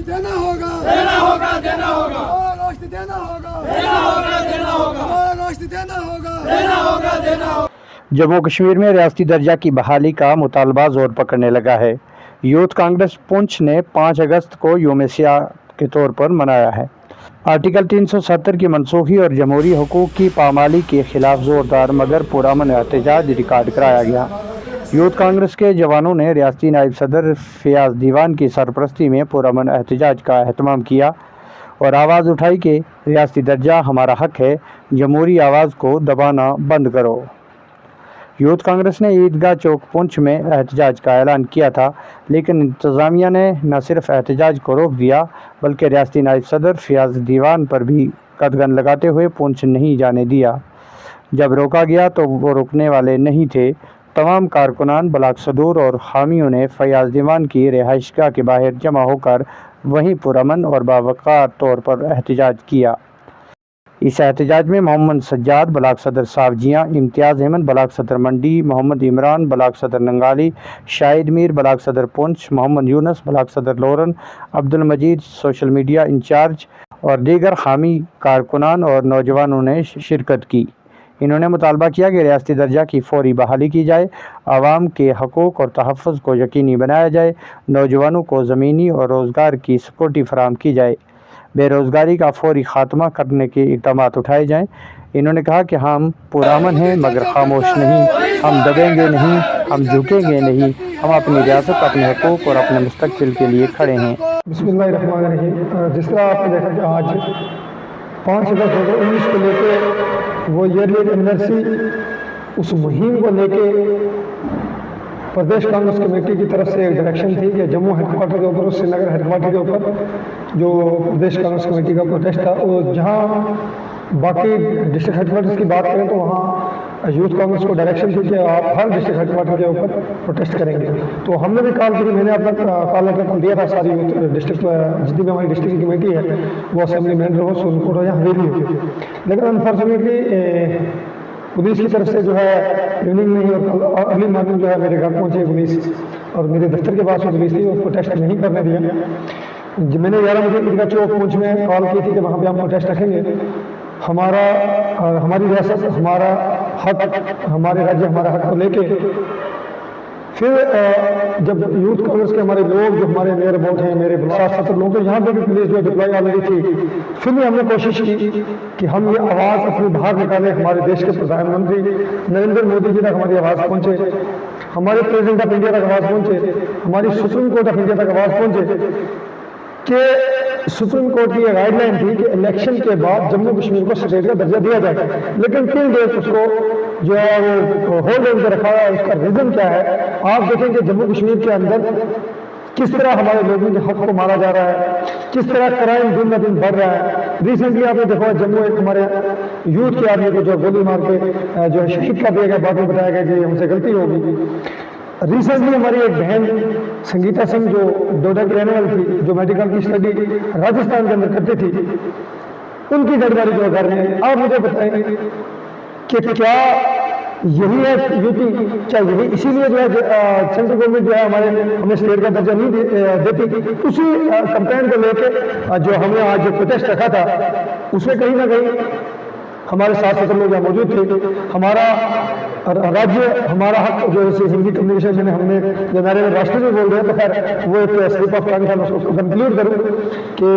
देना होगा, देना होगा, देना होगा, गोश्त देना होगा, देना होगा, देना होगा, गोश्त देना होगा, देना होगा, देना होगा। जम्मू कश्मीर में रियासती दर्जा की बहाली का मुतालबा जोर पकड़ने लगा है। यूथ कांग्रेस पुंछ ने 5 अगस्त को यौम सियाह के तौर पर मनाया है। आर्टिकल 370 की मनसूखी और जमहूरी हुकूक की पामाली के खिलाफ जोरदार मगर पुरअमन एहतजाज रिकॉर्ड कराया गया। यूथ कांग्रेस के जवानों ने रियासती नायब सदर फयाज दीवान की सरपरस्ती में पुरअमन एहतजाज का एहतमाम किया और आवाज़ उठाई कि रियासती दर्जा हमारा हक है, जमहूरी आवाज़ को दबाना बंद करो। यूथ कांग्रेस ने ईदगाह चौक पुंछ में एहतजाज का ऐलान किया था, लेकिन इंतज़ामिया ने न सिर्फ एहतजाज को रोक दिया बल्कि रियासती नायब सदर फयाज दीवान पर भी कदगन लगाते हुए पुंछ नहीं जाने दिया। जब रोका गया तो वो रुकने वाले नहीं थे। तमाम कारकुनान, ब्लाक सदूर और हामियों ने फयाज दीवान की रिहाइशगाह के बाहर जमा होकर वहीं पुरअमन और बावकार तौर पर एहतजाज किया। इस एहतजाज में मोहम्मद सज्जाद, ब्लाक सदर सावजियाँ, इम्तियाज़ अहमद, ब्लाक सदर मंडी, मोहम्मद इमरान, ब्लाक सदर नंगाली, शाहिद मीर, ब्लाक सदर पुंछ, मोहम्मद यूनस, ब्लाक सदर लोरन, अब्दुल मजीद, सोशल मीडिया इंचार्ज और दीगर हामी कारकुनान और नौजवानों ने शिरकत की। इन्होंने मुतालबा किया कि रियासती दर्जा की फौरी बहाली की जाए, आवाम के हकूक़ और तहफ़्फ़ुज़ को यकीनी बनाया जाए, नौजवानों को ज़मीनी और रोज़गार की सिक्योरिटी फराहम की जाए, बेरोज़गारी का फौरी ख़ात्मा करने के इक़दामात उठाए जाएँ। इन्होंने कहा कि हम पुरअमन हैं मगर खामोश नहीं, हम दबेंगे नहीं, हम झुकेंगे नहीं, हम अपनी रियासत, अपने हकूक़ और अपने मुस्तक़बिल के लिए खड़े हैं। बिस्मिल्लाहिर्रहमानिर्रहीम। जिस तरह आपने देखा कि आज 5 अगस्त 2019 को लेके वो ईयरली एनिवर्सरी, उस मुहिम को लेके प्रदेश कांग्रेस कमेटी की तरफ से एक डायरेक्शन थी कि जम्मू हेडक्वार्टर के ऊपर, श्रीनगर हेडक्वार्टर के ऊपर जो प्रदेश कांग्रेस कमेटी का प्रोटेस्ट था, वो जहाँ बाकी डिस्ट्रिक्ट हेडक्वार्टर्स की बात करें तो वहाँ यूथ कांग्रेस को डायरेक्शन थी कि आप हर डिस्ट्रिक्ट हेडक्वार्टर के ऊपर प्रोटेस्ट करेंगे। तो हमने भी कॉल की, मैंने अपना कॉल लेटर दिया था सारी डिस्ट्रिक्ट, जितनी भी हमारी डिस्ट्रिक्ट की कमेटी है वो असेंबली मेंबर हो, सोनकोट हो या हवेली हो। लेकिन अनफॉर्चुनेटली पुलिस की तरफ से जो है इवनिंग में ही और अगली मॉर्निंग जो है मेरे घर पहुंचे पुलिस और मेरे दफ्तर के पास पुलिस थी, वो प्रोटेस्ट नहीं करने दिया। मैंने 11 बजे ईदगाह चौक पुंछ में कॉल की थी कि वहाँ पे हम प्रोटेस्ट रखेंगे। हमारी रियासत, हमारा हक, हमारे राज्य, हमारा हक को लेके फिर जब यूथ कांग्रेस के हमारे लोग, जो हमारे मेयर बोट हैं, मेरे 60-70 लोग, तो यहाँ पे भी पुलिस जो डिप्लॉय ऑलरेडी थी, फिर भी हमने कोशिश की कि हम ये आवाज़ अपनी बाहर निकालें। हमारे देश के प्रधानमंत्री नरेंद्र मोदी जी तक हमारी आवाज़ पहुँचे, हमारे प्रेसिडेंट ऑफ इंडिया तक आवाज़ पहुँचे, हमारी सुप्रीम कोर्ट ऑफ इंडिया तक आवाज़ पहुँचे कि सुप्रीम कोर्ट की गाइडलाइन थी कि इलेक्शन के बाद जम्मू कश्मीर को स्टेट का दर्जा दिया जाए, लेकिन टिल डेट उसको जो है वो होल्ड ऑन कर रखा है। उसका रीज़न क्या है? आप देखें कि जम्मू कश्मीर के अंदर किस तरह हमारे लोगों के हक को मारा जा रहा है, किस तरह क्राइम दिन ब दिन बढ़ रहा है। रिसेंटली आपने देखा जम्मू एक हमारे यूथ के आदमी को जो गोली मार के जो है शहीद कर दिया गया, बाद में बताया गया कि हमसे गलती होगी। रिसेंटली हमारी एक बहन संगीता सिंह जो डोडा की रहने वाली थी, जो मेडिकल की स्टडी राजस्थान के अंदर करती थी, उनकी डेड बॉडी जो घर में। आप मुझे बताएं कि क्या यही है यूपी? क्या यही इसीलिए जो है सेंट्रल गवर्नमेंट जो है हमें स्टेट का दर्जा नहीं देती? उसी कंप्लेंट को लेके जो हमने आज जो प्रोटेस्ट रखा था, उसमें कहीं ना कहीं हमारे 7-7 लोग यहाँ मौजूद थे। हमारा राज्य, हमारा हक जो है हिंदी कम्युनिकेशन में हमने जो नारे में राष्ट्र में बोल रहे हैं, तो खैर वो एक स्लिप ऑफ टंग था। मैं उसको कंक्लूड करूँ कि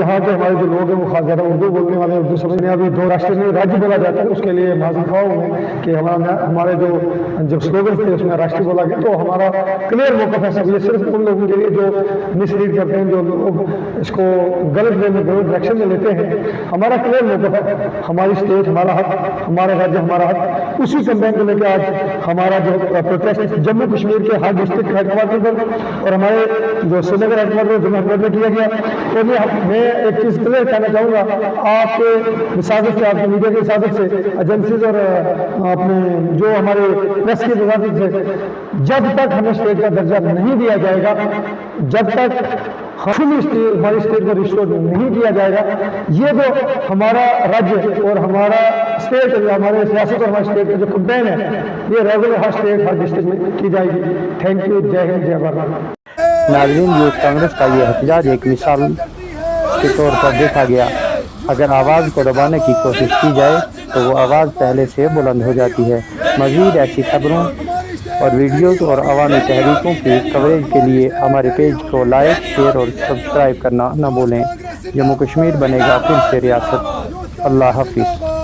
यहाँ के हमारे जो लोग हैं वो खास ज़्यादा उर्दू बोलने वाले, उर्दू समझने। अभी 2 राष्ट्र में राज्य बोला जाता है, उसके लिए माजूर हूँ कि हमारे जो स्लोगन थे उसमें राष्ट्रीय बोला गया। तो हमारा क्लियर मौक़िफ़ है सब, ये सिर्फ उन लोगों के लिए जो मिसलीड करते हैं, जो लोग इसको गलत वे में, गलत डायरेक्शन में लेते हैं। हमारा क्लियर मौक़िफ़ है, हमारी स्टेट, हमारा हक, हमारा राज्य, हमारा हक। उसी कंपेन को लेकर आज हमारा जो प्रोटेस्ट जम्मू कश्मीर के हर डिस्ट्रिक्ट हेडक्वार्टर पर और हमारे जो श्रीनगर हेडक्वार्टर, जम्मू हेडक्वार्टर किया गया। तो मैं एक चीज़ क्लियर कहना चाहूँगा आपके विसादत से, आपके मीडिया की विसादत से, एजेंसीज और अपने जो हमारे प्रेस की विसादत से, जब तक हमें स्टेट का दर्जा नहीं दिया जाएगा, जब तक हमारी स्टेट को रिस्टोर नहीं किया जाएगा, ये जो हमारा राज्य और हमारा स्टेट, हमारे सियासत और हमारे स्टेट का जो कंपेन है, ये रेगुलर हर स्टेट, हर डिस्ट्रिक्ट में की जाएगी। Thank you. जय हिंद, जय भारत। नाज़रीन, यूथ कांग्रेस का ये एहतजाज एक मिसाल के तौर पर देखा गया। अगर आवाज़ को दबाने की कोशिश की जाए तो वो आवाज़ पहले से बुलंद हो जाती है। मज़ीद ऐसी खबरों और वीडियोज़ और अवामी तहरीकों की कवरेज के लिए हमारे पेज को लाइक, शेयर और सब्सक्राइब करना न भूलें। जम्मू कश्मीर बनेगा फिर से रियासत। अल्लाह हाफिज़।